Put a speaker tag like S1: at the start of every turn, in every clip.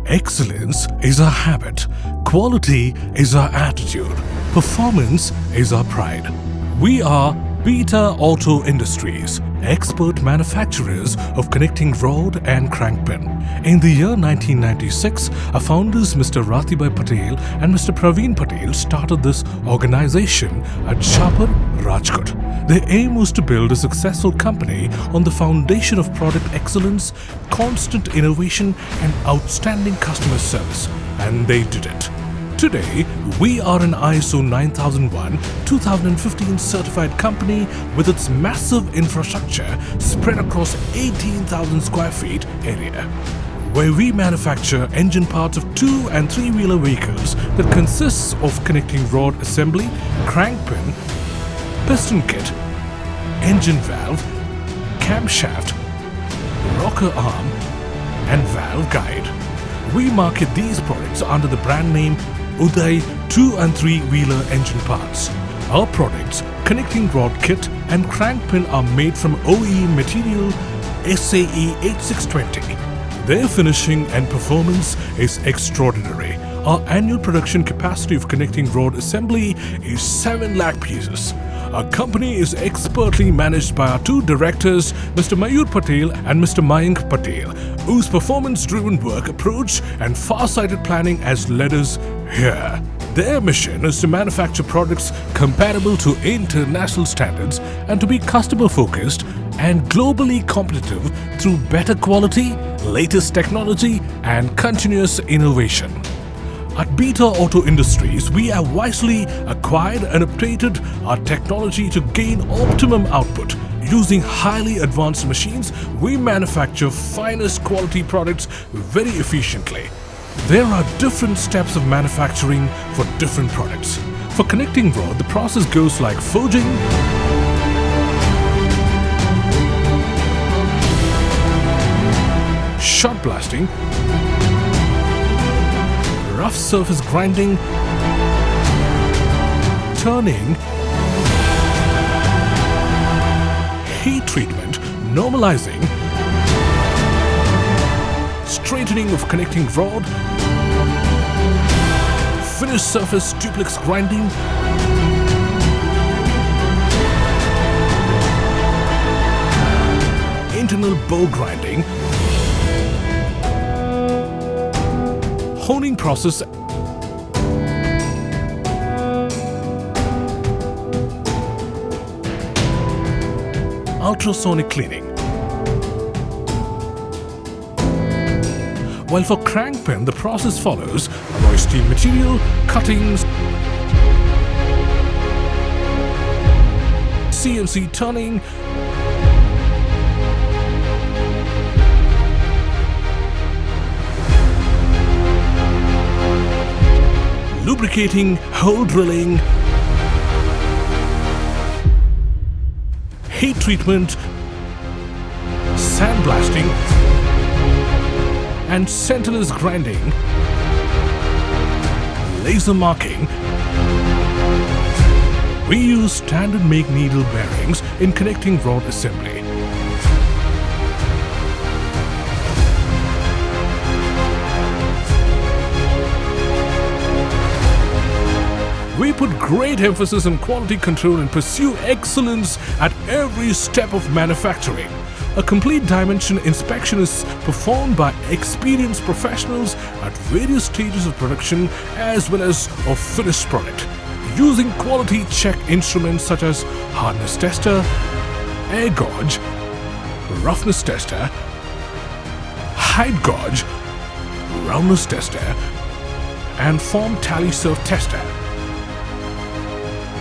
S1: Excellence is our habit, quality is our attitude, performance is our pride. We are BITA Auto Industries, expert manufacturers of connecting rod and crank pin. In the year 1996, our founders Mr. Ratibhai Patel and Mr. Praveen Patel started this organization at Shapur, Rajkot. Their aim was to build a successful company on the foundation of product excellence, constant innovation and outstanding customer service. And they did it. Today, we are an ISO 9001-2015 certified company with its massive infrastructure spread across 18,000 square feet area, where we manufacture engine parts of 2- and 3-wheeler vehicles that consists of connecting rod assembly, crank pin, piston kit, engine valve, camshaft, rocker arm and valve guide. We market these products under the brand name Uday 2- and 3-wheeler engine parts. Our products, connecting rod kit and crank pin are made from OEM material SAE 8620. Their finishing and performance is extraordinary. Our annual production capacity of connecting rod assembly is 7 lakh pieces. Our company is expertly managed by our two directors, Mr. Mayur Patel and Mr. Mayank Patel, whose performance-driven work approach and far-sighted planning has led us here. Their mission is to manufacture products compatible to international standards and to be customer-focused and globally competitive through better quality, latest technology and continuous innovation. At BITA Auto Industries, we have wisely acquired and updated our technology to gain optimum output. Using highly advanced machines, we manufacture finest quality products very efficiently. There are different steps of manufacturing for different products. For connecting rod, the process goes like forging, shot blasting, rough surface grinding, turning, heat treatment, normalizing, straightening of connecting rod, finished surface duplex grinding, internal bow grinding, honing process, ultrasonic cleaning. While for crank pin, the process follows alloy steel material, cuttings, CNC turning, lubricating, hole drilling, heat treatment, sandblasting, and centerless grinding, laser marking. We use standard make needle bearings in connecting rod assembly. We put great emphasis on quality control and pursue excellence at every step of manufacturing. A complete dimension inspection is performed by experienced professionals at various stages of production as well as of finished product, using quality check instruments such as hardness tester, air gauge, roughness tester, height gauge, roundness tester, and form tally surf tester.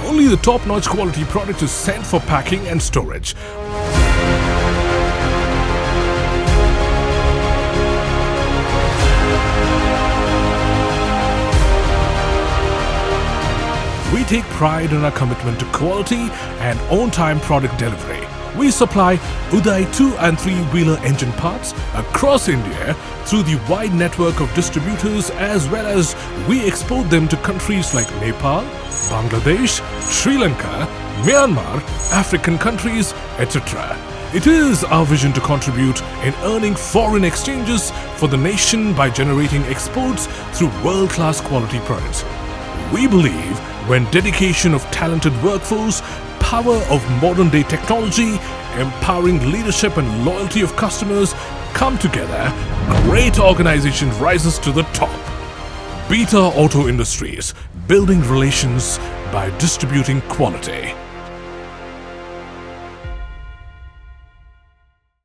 S1: Only the top-notch quality product is sent for packing and storage. We take pride in our commitment to quality and on-time product delivery. We supply Uday 2- and 3-wheeler engine parts across India through the wide network of distributors, as well as we export them to countries like Nepal, Bangladesh, Sri Lanka, Myanmar, African countries, etc. It is our vision to contribute in earning foreign exchanges for the nation by generating exports through world-class quality products. We believe when dedication of talented workforce, power of modern-day technology, empowering leadership and loyalty of customers come together, great organization rises to the top. BITA Auto Industries, building relations by distributing quality.